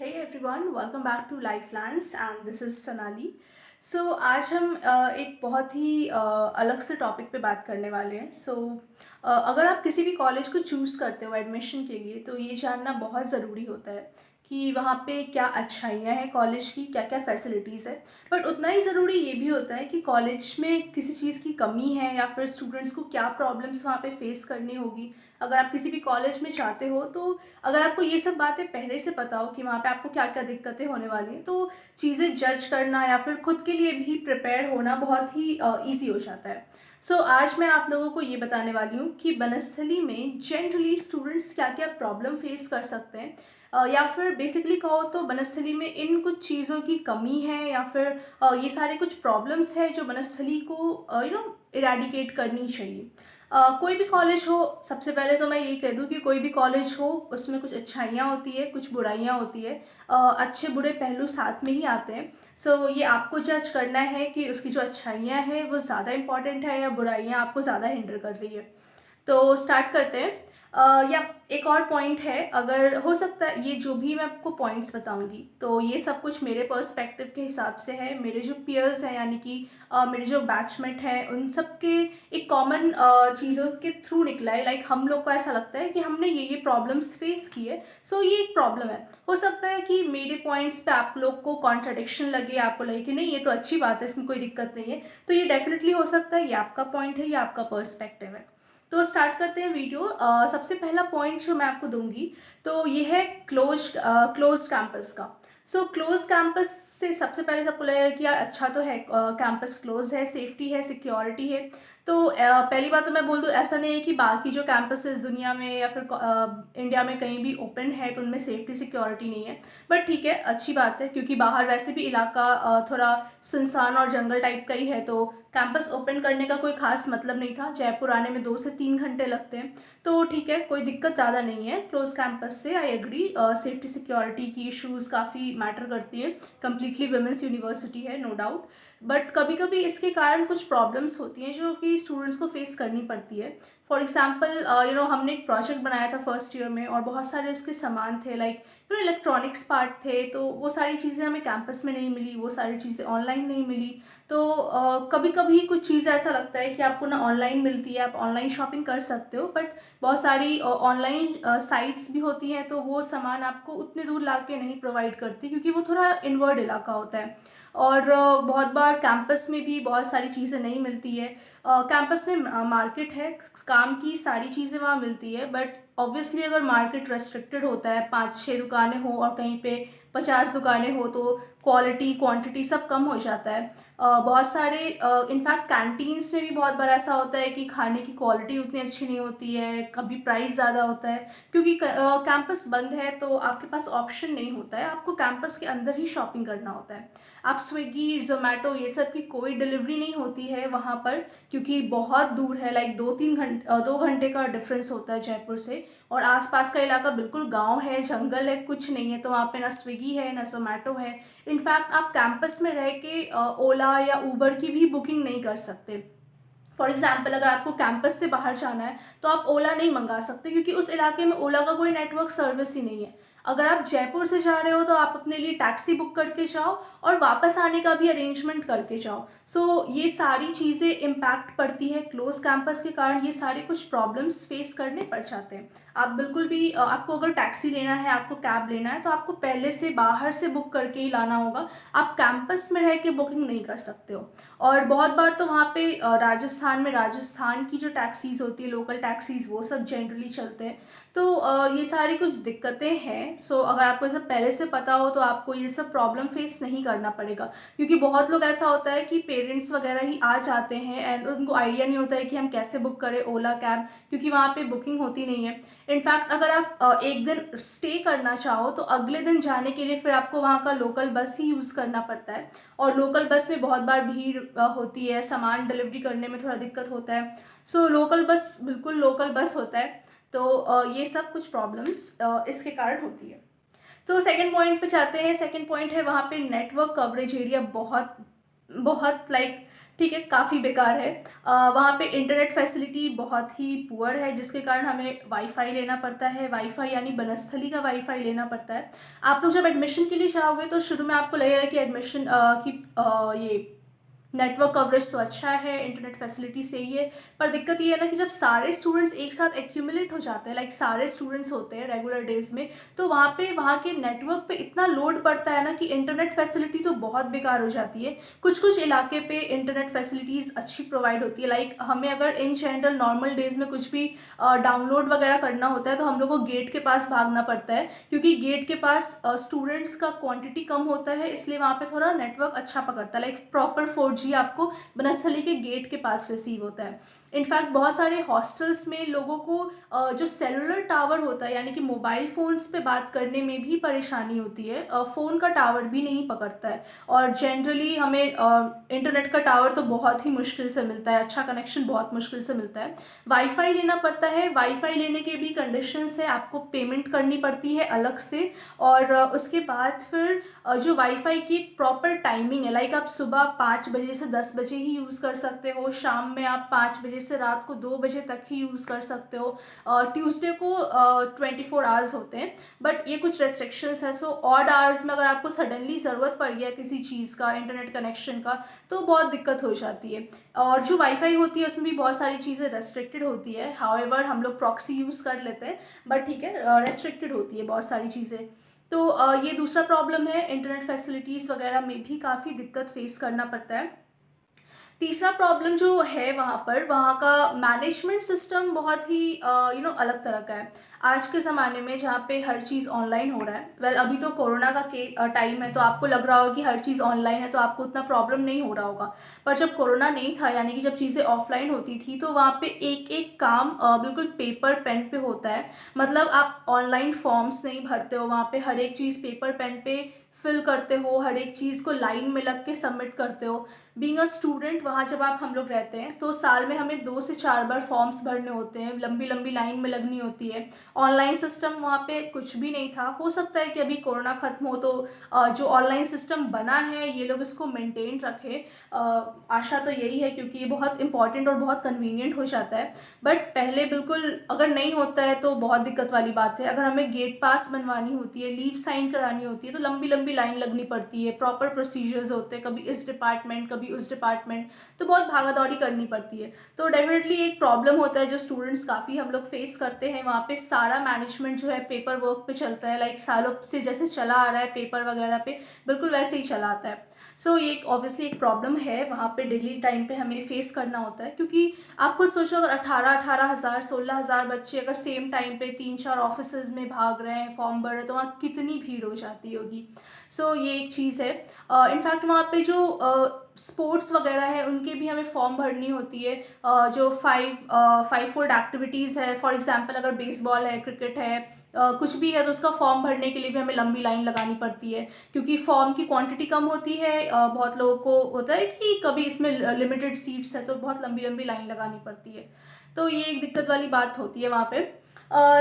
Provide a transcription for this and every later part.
Hey everyone, welcome back to Lifelines and this is Sonali. आज हम एक बहुत ही अलग से टॉपिक पे बात करने वाले हैं। अगर आप किसी भी कॉलेज को चूज़ करते हो एडमिशन के लिए तो ये जानना बहुत ज़रूरी होता है कि वहाँ पे क्या अच्छाइयाँ हैं कॉलेज की, क्या क्या फैसिलिटीज़ है। बट उतना ही ज़रूरी ये भी होता है कि कॉलेज में किसी चीज़ की कमी है या फिर स्टूडेंट्स को क्या प्रॉब्लम्स वहाँ पे फेस करनी होगी। अगर आप किसी भी कॉलेज में जाते हो तो अगर आपको ये सब बातें पहले से पता हो कि वहाँ पे आपको क्या क्या दिक्कतें होने वाली हैं तो चीज़ें जज करना या फिर खुद के लिए भी प्रिपेयर होना बहुत ही ईजी हो जाता है। आज मैं आप लोगों को ये बताने वाली हूँ कि बनस्थली में जनरली स्टूडेंट्स क्या क्या प्रॉब्लम फेस कर सकते हैं, या फिर बेसिकली कहो तो बनस्थली में इन कुछ चीज़ों की कमी है या फिर ये सारे कुछ प्रॉब्लम्स है जो बनस्थली को इरेडिकेट करनी चाहिए। कोई भी कॉलेज हो, सबसे पहले तो मैं यही कह दूँ कि कोई भी कॉलेज हो उसमें कुछ अच्छाइयाँ होती है, कुछ बुराइयाँ होती है। अच्छे बुरे पहलू साथ में ही आते हैं। ये आपको जज करना है कि उसकी जो अच्छाइयाँ हैं वो ज़्यादा इम्पॉर्टेंट है या बुराइयाँ आपको ज़्यादा हिंडर कर रही है। तो स्टार्ट करते हैं। या एक और पॉइंट है, अगर हो सकता है ये जो भी मैं आपको पॉइंट्स बताऊंगी तो ये सब कुछ मेरे पर्सपेक्टिव के हिसाब से है, मेरे जो पियर्स हैं यानी कि मेरे जो बैचमेट हैं उन सब के एक कॉमन चीज़ों के थ्रू निकला है। लाइक हम लोग को ऐसा लगता है कि हमने ये प्रॉब्लम्स फेस की है, ये एक प्रॉब्लम है। हो सकता है कि मेरे पॉइंट्स पे आप लोग को कॉन्ट्रडिक्शन लगे, आपको लगे कि नहीं ये तो अच्छी बात है, इसमें कोई दिक्कत नहीं है। तो ये डेफिनेटली हो सकता है, ये आपका पॉइंट है, ये आपका पर्सपेक्टिव है। तो स्टार्ट करते हैं वीडियो। सबसे पहला पॉइंट जो मैं आपको दूंगी तो ये है क्लोज्ड कैंपस का। क्लोज कैंपस से सबसे पहले सबको लगेगा कि यार अच्छा तो है, कैंपस क्लोज है, सेफ्टी है, सिक्योरिटी है। पहली बात तो मैं बोल दूँ, ऐसा नहीं है कि बाकी जो कैंपसेस दुनिया में या फिर इंडिया में कहीं भी ओपन है तो उनमें सेफ्टी सिक्योरिटी नहीं है। बट ठीक है, अच्छी बात है क्योंकि बाहर वैसे भी इलाका थोड़ा सुनसान और जंगल टाइप का ही है, तो कैंपस ओपन करने का कोई खास मतलब नहीं था। जयपुर आने में 2 से 3 घंटे लगते हैं, तो ठीक है, कोई दिक्कत ज़्यादा नहीं है क्लोज कैंपस से। आई एग्री, सेफ्टी सिक्योरिटी की इश्यूज़ काफ़ी मैटर करती हैं। कम्प्लीटली वुमेंस यूनिवर्सिटी है, नो डाउट। बट कभी कभी इसके कारण कुछ प्रॉब्लम्स होती हैं जो कि स्टूडेंट्स को फेस करनी पड़ती है। फॉर एग्जाम्पल हमने एक प्रोजेक्ट बनाया था फर्स्ट ईयर में और बहुत सारे उसके सामान थे, लाइक इलेक्ट्रॉनिक्स पार्ट थे, तो वो सारी चीज़ें हमें कैंपस में नहीं मिली, वो सारी चीज़ें ऑनलाइन नहीं मिली। कभी कभी कुछ चीज़ ऐसा लगता है कि आपको ना ऑनलाइन मिलती है, आप ऑनलाइन शॉपिंग कर सकते हो, बट बहुत सारी ऑनलाइन साइट्स भी होती हैं तो वो सामान आपको उतने दूर ला के नहीं प्रोवाइड करती क्योंकि वो थोड़ा इनवर्ड इलाका होता है। और बहुत बार कैंपस में भी बहुत सारी चीज़ें नहीं मिलती है। कैंपस में मार्केट है, काम की सारी चीज़ें वहाँ मिलती है, बट ऑब्वियसली अगर मार्केट रेस्ट्रिक्टेड होता है, 5-6 दुकानें हो और कहीं पे 50 दुकानें हो तो क्वालिटी क्वांटिटी सब कम हो जाता है। बहुत सारे इनफैक्ट कैंटीन्स में भी बहुत बार ऐसा होता है कि खाने की क्वालिटी उतनी अच्छी नहीं होती है, कभी प्राइस ज़्यादा होता है क्योंकि कैंपस बंद है तो आपके पास ऑप्शन नहीं होता है, आपको कैंपस के अंदर ही शॉपिंग करना होता है। आप स्विगी जोमेटो ये सब की कोई डिलीवरी नहीं होती है वहाँ पर क्योंकि बहुत दूर है, लाइक 2-3 घंटे 2 घंटे का डिफरेंस होता है जयपुर से। और आसपास का इलाका बिल्कुल गांव है, जंगल है, कुछ नहीं है, तो वहाँ पे ना स्विगी है ना जोमेटो है। इनफैक्ट आप कैंपस में रह के ओला या उबर की भी बुकिंग नहीं कर सकते। फॉर एग्जाम्पल अगर आपको कैंपस से बाहर जाना है तो आप ओला नहीं मंगा सकते क्योंकि उस इलाके में ओला का कोई नेटवर्क सर्विस ही नहीं है। अगर आप जयपुर से जा रहे हो तो आप अपने लिए टैक्सी बुक करके जाओ और वापस आने का भी अरेंजमेंट करके जाओ। ये सारी चीज़ें इम्पैक्ट पड़ती है क्लोज कैंपस के कारण, ये सारे कुछ प्रॉब्लम्स फेस करने पड़ जाते हैं। आप बिल्कुल भी आपको अगर टैक्सी लेना है, आपको कैब लेना है तो आपको पहले से बाहर से बुक करके ही लाना होगा, आप कैंपस में रह के बुकिंग नहीं कर सकते हो। और बहुत बार तो वहाँ पे राजस्थान में राजस्थान की जो टैक्सीज़ होती है, लोकल टैक्सीज़, वो सब जनरली चलते हैं। ये सारी कुछ दिक्कतें हैं। अगर आपको ये सब पहले से पता हो तो आपको ये सब प्रॉब्लम फेस नहीं करना पड़ेगा क्योंकि बहुत लोग ऐसा होता है कि पेरेंट्स वगैरह ही आ जाते हैं एंड उनको आइडिया नहीं होता है कि हम कैसे बुक करें ओला कैब, क्योंकि वहाँ पे बुकिंग होती नहीं है। इनफैक्ट अगर आप एक दिन स्टे करना चाहो तो अगले दिन जाने के लिए फिर आपको वहाँ का लोकल बस ही यूज़ करना पड़ता है। और लोकल बस में बहुत बार भीड़ होती है, सामान डिलीवरी करने में थोड़ा दिक्कत होता है। लोकल बस बिल्कुल लोकल बस होता है। ये सब कुछ प्रॉब्लम्स इसके कारण होती है। सेकंड पॉइंट पे जाते हैं। सेकंड पॉइंट है वहाँ पे नेटवर्क कवरेज एरिया बहुत बहुत लाइक ठीक है, काफ़ी बेकार है। वहाँ पे इंटरनेट फैसिलिटी बहुत ही पुअर है, जिसके कारण हमें वाईफाई लेना पड़ता है। वाईफाई यानी बनस्थली का वाईफाई लेना पड़ता है। आप लोग जब एडमिशन के लिए जाओगे तो शुरू में आपको लगेगा कि एडमिशन की ये नेटवर्क कवरेज तो अच्छा है, इंटरनेट फैसिलिटी सही है, पर दिक्कत ये है ना कि जब सारे स्टूडेंट्स एक साथ एक्यूमुलेट हो जाते हैं, लाइक सारे स्टूडेंट्स होते हैं रेगुलर डेज में, तो वहाँ पे वहाँ के नेटवर्क पे इतना लोड पड़ता है ना कि इंटरनेट फैसिलिटी तो बहुत बेकार हो जाती है। कुछ कुछ इलाके पे इंटरनेट फैसिलिटीज़ अच्छी प्रोवाइड होती है, लाइक हमें अगर इन जनरल नॉर्मल डेज में कुछ भी डाउनलोड वगैरह करना होता है तो हम लोग को गेट के पास भागना पड़ता है, क्योंकि गेट के पास स्टूडेंट्स का क्वांटिटी कम होता है, इसलिए वहाँ पे थोड़ा नेटवर्क अच्छा पकड़ता है। लाइक प्रॉपर 4G आपको बनस्थली के गेट के पास रिसीव होता है। इनफैक्ट बहुत सारे हॉस्टल्स में लोगों को जो सेलुलर टावर होता है, यानी कि मोबाइल फ़ोन्स पे बात करने में भी परेशानी होती है। फ़ोन का टावर भी नहीं पकड़ता है, और जनरली हमें इंटरनेट का टावर तो बहुत ही मुश्किल से मिलता है, अच्छा कनेक्शन बहुत मुश्किल से मिलता है। वाईफाई लेना पड़ता है। वाईफाई लेने के भी कंडीशंस है, आपको पेमेंट करनी पड़ती है अलग से, और उसके बाद फिर जो वाईफाई की एक प्रॉपर टाइमिंग है, लाइक आप सुबह 5 बजे से 10 बजे ही यूज़ कर सकते हो, शाम में आप 5 बजे से रात को 2 बजे तक ही यूज़ कर सकते हो। ट्यूसडे को 24 आवर्स होते हैं, बट ये कुछ रेस्ट्रिक्शंस है। सो ऑड आवर्स में अगर आपको सडनली ज़रूरत पड़ गया किसी चीज़ का, इंटरनेट कनेक्शन का, तो बहुत दिक्कत हो जाती है। और जो वाईफाई होती है उसमें भी बहुत सारी चीज़ें रेस्ट्रिक्टेड होती है। हाउएवर हम लोग प्रॉक्सी यूज़ कर लेते हैं, बट ठीक है, रेस्ट्रिक्टेड होती है बहुत सारी चीज़ें। तो ये दूसरा प्रॉब्लम है, इंटरनेट फैसिलिटीज़ वगैरह में भी काफ़ी दिक्कत फेस करना पड़ता है। तीसरा प्रॉब्लम जो है वहाँ पर, वहाँ का मैनेजमेंट सिस्टम बहुत ही अलग तरह का है। आज के ज़माने में जहाँ पे हर चीज़ ऑनलाइन हो रहा है, वेल अभी तो कोरोना का टाइम है, तो आपको लग रहा होगा कि हर चीज़ ऑनलाइन है तो आपको उतना प्रॉब्लम नहीं हो रहा होगा। पर जब कोरोना नहीं था, यानी कि जब चीज़ें ऑफलाइन होती थी, तो वहाँ पे एक एक काम बिल्कुल पेपर पेन पे होता है। मतलब आप ऑनलाइन फॉर्म्स नहीं भरते हो, वहाँ पे हर एक चीज़ पेपर पेन पे फिल करते हो, हर एक चीज़ को लाइन में लग के सबमिट करते हो। बीइंग अ स्टूडेंट वहाँ जब हम लोग रहते हैं तो साल में हमें 2 से 4 बार फॉर्म्स भरने होते हैं, लंबी लंबी लाइन में लगनी होती है। ऑनलाइन सिस्टम वहाँ पे कुछ भी नहीं था। हो सकता है कि अभी कोरोना ख़त्म हो तो जो ऑनलाइन सिस्टम बना है ये लोग इसको मेंटेन रखें। आशा तो यही है, क्योंकि ये बहुत इंपॉर्टेंट और बहुत कन्वीनियंट हो जाता है। बट पहले बिल्कुल अगर नहीं होता है तो बहुत दिक्कत वाली बात है। अगर हमें गेट पास बनवानी होती है, लीव साइन करानी होती है, तो लंबी लंबी लाइन लगनी पड़ती है, प्रॉपर प्रोसीजर्स होते हैं, कभी इस डिपार्टमेंट कभी उस डिपार्टमेंट, तो बहुत भागा दौड़ी करनी पड़ती है। तो डेफिनेटली एक प्रॉब्लम होता है जो स्टूडेंट्स काफ़ी हम लोग फेस करते हैं। वहाँ पे सारा मैनेजमेंट जो है पेपर वर्क पे चलता है, लाइक सालों से जैसे चला आ रहा है पेपर वगैरह पे, बिल्कुल वैसे ही चला आता है। सो ये एक ऑब्वियसली एक प्रॉब्लम है, वहाँ पे डेली टाइम पे हमें फेस करना होता है। क्योंकि आप खुद सोचो, अगर 18,000 16,000 बच्चे अगर सेम टाइम पे 3-4 ऑफिसेज में भाग रहे हैं, फॉर्म भर रहे हैं, तो वहाँ कितनी भीड़ हो जाती होगी। सो ये एक चीज़ है। इनफैक्ट वहाँ पे जो स्पोर्ट्स वगैरह है उनके भी हमें फॉर्म भरनी होती है। जो फाइव फोल्ड एक्टिविटीज़ है, फॉर एग्जांपल अगर बेसबॉल है, क्रिकेट है, कुछ भी है, तो उसका फॉर्म भरने के लिए भी हमें लंबी लाइन लगानी पड़ती है, क्योंकि फॉर्म की क्वांटिटी कम होती है। बहुत लोगों को होता है कि कभी इसमें लिमिटेड सीट्स है, तो बहुत लंबी लंबी लाइन लगानी पड़ती है। तो ये एक दिक्कत वाली बात होती है वहाँ पे।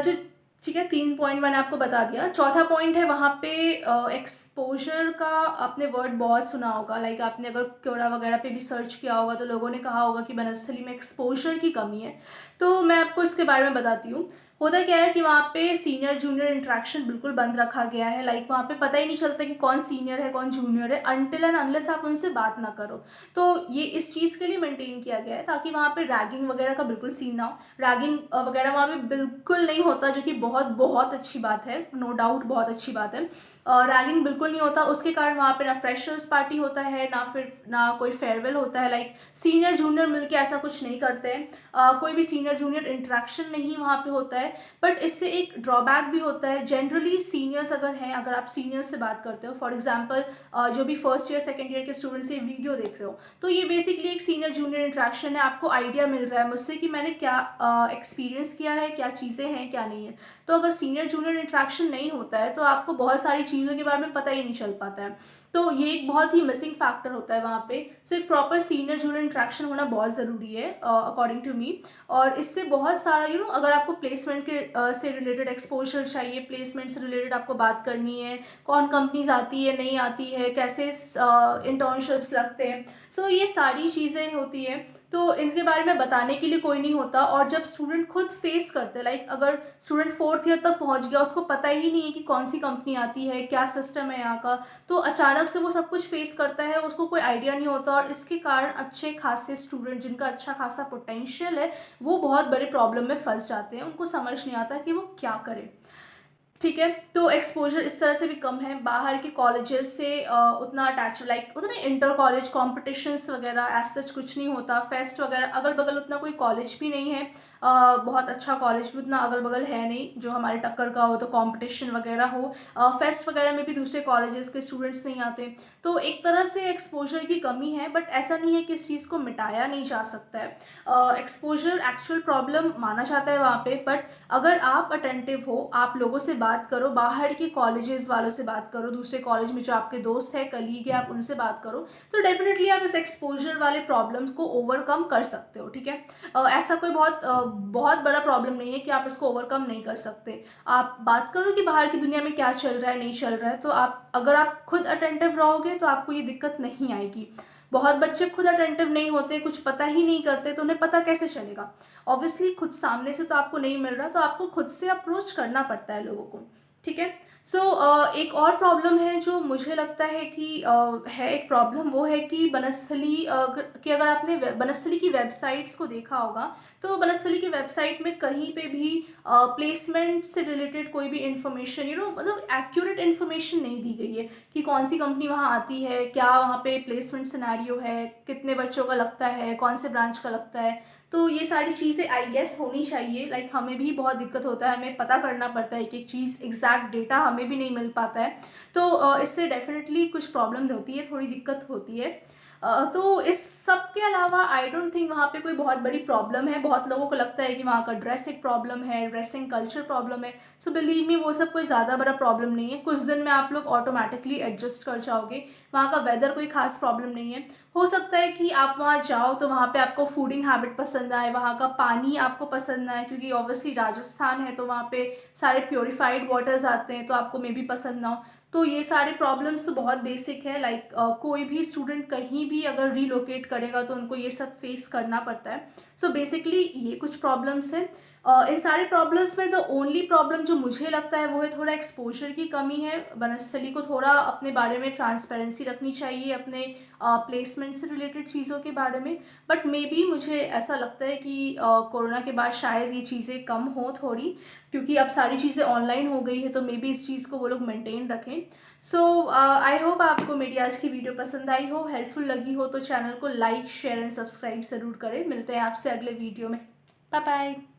जो ठीक है, 3 पॉइंट मैंने आपको बता दिया। चौथा पॉइंट है वहाँ पे एक्सपोजर का। आपने वर्ड बहुत सुना होगा, लाइक आपने अगर क्योरा वगैरह पे भी सर्च किया होगा तो लोगों ने कहा होगा कि बनस्थली में एक्सपोजर की कमी है। तो मैं आपको इसके बारे में बताती हूँ। होता क्या है कि वहाँ पे सीनियर जूनियर इंट्रैक्शन बिल्कुल बंद रखा गया है। लाइक वहाँ पे पता ही नहीं चलता कि कौन सीनियर है कौन जूनियर है, अनटिल एंड अनलेस आप उनसे बात ना करो। तो ये इस चीज़ के लिए मेंटेन किया गया है, ताकि वहाँ पे रैगिंग वगैरह का बिल्कुल सीन ना हो। रैगिंग वगैरह वहाँ पे बिल्कुल नहीं होता, जो कि बहुत बहुत अच्छी बात है, नो डाउट बहुत अच्छी बात है। रैगिंग बिल्कुल नहीं होता, उसके कारण वहाँ पे ना फ्रेशर्स पार्टी होता है, ना फिर ना कोई फेयरवेल होता है। लाइक सीनियर जूनियर मिलके ऐसा कुछ नहीं करते हैं। कोई भी सीनियर जूनियर इंट्रैक्शन नहीं वहाँ पे होता है। बट इससे एक ड्रॉबैक भी होता है। जनरली सीनियर्स अगर हैं, अगर आप सीनियर्स से बात करते हो, फॉर एग्जांपल जो भी फर्स्ट ईयर सेकंड ईयर के स्टूडेंट्स ये वीडियो देख रहे हो, तो ये बेसिकली एक सीनियर जूनियर इंट्रैक्शन है। आपको आइडिया मिल रहा है मुझसे कि मैंने क्या एक्सपीरियंस किया है, क्या चीज़ें हैं क्या नहीं है। तो अगर सीनियर जूनियर इंट्रैक्शन नहीं होता है तो आपको बहुत सारी चीज़ों के बारे में पता ही नहीं चल पाता है। तो ये एक बहुत ही मिसिंग फैक्टर होता है वहाँ पे। सो एक प्रॉपर सीनियर जूनियर इंट्रैक्शन होना बहुत ज़रूरी है अकॉर्डिंग टू मी। और इससे बहुत सारा अगर आपको प्लेसमेंट प्लेसमेंट के से रिलेटेड एक्सपोजर चाहिए, प्लेसमेंट से रिलेटेड आपको बात करनी है, कौन कंपनीज आती है नहीं आती है, कैसे इंटर्नशिप्स लगते हैं। सो ये सारी चीज़ें होती है, तो इनके बारे में बताने के लिए कोई नहीं होता। और जब स्टूडेंट खुद फेस करते हैं, लाइक अगर स्टूडेंट 4th ईयर तक पहुंच गया, उसको पता ही नहीं है कि कौन सी कंपनी आती है, क्या सिस्टम है यहाँ का, तो अचानक से वो सब कुछ फेस करता है, उसको कोई आइडिया नहीं होता, और इसके कारण अच्छे खासे स्टूडेंट जिनका अच्छा खासा पोटेंशियल है वो बहुत बड़े प्रॉब्लम में फंस जाते हैं, उनको समझ नहीं आता कि वो क्या करें। ठीक है, तो एक्सपोजर इस तरह से भी कम है। बाहर के कॉलेजेस से उतना अटैच, लाइक उतना इंटर कॉलेज कॉम्पिटिशन्स वगैरह एज सच कुछ नहीं होता, फेस्ट वगैरह अगल बगल उतना कोई कॉलेज भी नहीं है, बहुत अच्छा कॉलेज भी उतना अगल बगल है नहीं जो हमारे टक्कर का हो, तो कंपटीशन वगैरह हो, फेस्ट वगैरह में भी दूसरे कॉलेजेस के स्टूडेंट्स नहीं आते। तो एक तरह से एक्सपोजर की कमी है, बट ऐसा नहीं है कि इस चीज़ को मिटाया नहीं जा सकता है। एक्सपोजर एक्चुअल प्रॉब्लम माना जाता है वहाँ पे, बट अगर आप अटेंटिव हो, आप लोगों से बात करो, बाहर के कॉलेजेस वालों से बात करो, दूसरे कॉलेज में जो आपके दोस्त है, कलीग है, आप उनसे बात करो, तो डेफिनेटली आप इस एक्सपोजर वाले प्रॉब्लम्स को ओवरकम कर सकते हो। ठीक है, ऐसा कोई बहुत बड़ा प्रॉब्लम नहीं है कि आप इसको ओवरकम नहीं कर सकते। आप बात करो कि बाहर की दुनिया में क्या चल रहा है नहीं चल रहा है, तो आप अगर आप खुद अटेंटिव रहोगे तो आपको ये दिक्कत नहीं आएगी। बहुत बच्चे खुद अटेंटिव नहीं होते, कुछ पता ही नहीं करते, तो उन्हें पता कैसे चलेगा? ऑब्वियसली खुद सामने से तो आपको नहीं मिल रहा, तो आपको खुद से अप्रोच करना पड़ता है लोगों को। ठीक है, सो एक और प्रॉब्लम है जो मुझे लगता है कि है एक प्रॉब्लम, वो है कि बनस्थली कि अगर आपने बनस्थली की वेबसाइट्स को देखा होगा, तो बनस्थली की वेबसाइट में कहीं पे भी प्लेसमेंट से रिलेटेड कोई भी इन्फॉर्मेशन मतलब एक्यूरेट इन्फॉर्मेशन नहीं दी गई है कि कौन सी कंपनी वहाँ आती है, क्या वहाँ पे प्लेसमेंट सिनेरियो है, कितने बच्चों का लगता है, कौन से ब्रांच का लगता है। तो ये सारी चीज़ें आई गेस होनी चाहिए। लाइक हमें भी बहुत दिक्कत होता है, हमें पता करना पड़ता है कि एक चीज़ एग्जैक्ट डेटा हमें भी नहीं मिल पाता है, तो इससे डेफिनेटली कुछ प्रॉब्लम होती है, थोड़ी दिक्कत होती है। तो इस सब के अलावा आई डोंट थिंक वहाँ पे कोई बहुत बड़ी प्रॉब्लम है। बहुत लोगों को लगता है कि वहाँ का ड्रेस एक प्रॉब्लम है, ड्रेसिंग कल्चर प्रॉब्लम है। सो बिलीव मी, वो सब कोई ज़्यादा बड़ा प्रॉब्लम नहीं है, कुछ दिन में आप लोग ऑटोमेटिकली एडजस्ट कर जाओगे। वहाँ का वेदर कोई खास प्रॉब्लम नहीं है। हो सकता है कि आप वहाँ जाओ तो वहाँ पे आपको फूडिंग हैबिट पसंद आए, वहाँ का पानी आपको पसंद आए, क्योंकि ऑब्वियसली राजस्थान है तो वहाँ पे सारे प्योरीफाइड वाटर्स आते हैं, तो आपको मे बी पसंद ना हो। तो ये सारे प्रॉब्लम्स तो बहुत बेसिक है। लाइक कोई भी स्टूडेंट कहीं भी अगर रीलोकेट करेगा तो उनको ये सब फेस करना पड़ता है। सो बेसिकली ये कुछ प्रॉब्लम्स हैं। इन सारे प्रॉब्लम्स में द ओनली प्रॉब्लम जो मुझे लगता है वो है थोड़ा एक्सपोजर की कमी है। बनस्थली को थोड़ा अपने बारे में ट्रांसपेरेंसी रखनी चाहिए, अपने प्लेसमेंट से रिलेटेड चीज़ों के बारे में। बट मे बी मुझे ऐसा लगता है कि कोरोना के बाद शायद ये चीज़ें कम हो थोड़ी, क्योंकि अब सारी चीज़ें ऑनलाइन हो गई है, तो मे बी इस चीज़ को वो लोग मेंटेन रखें। सो आई होप आपको मेरी आज की वीडियो पसंद आई हो, हेल्पफुल लगी हो, तो चैनल को लाइक शेयर एंड सब्सक्राइब ज़रूर करें। मिलते हैं आपसे अगले वीडियो में। Bye bye.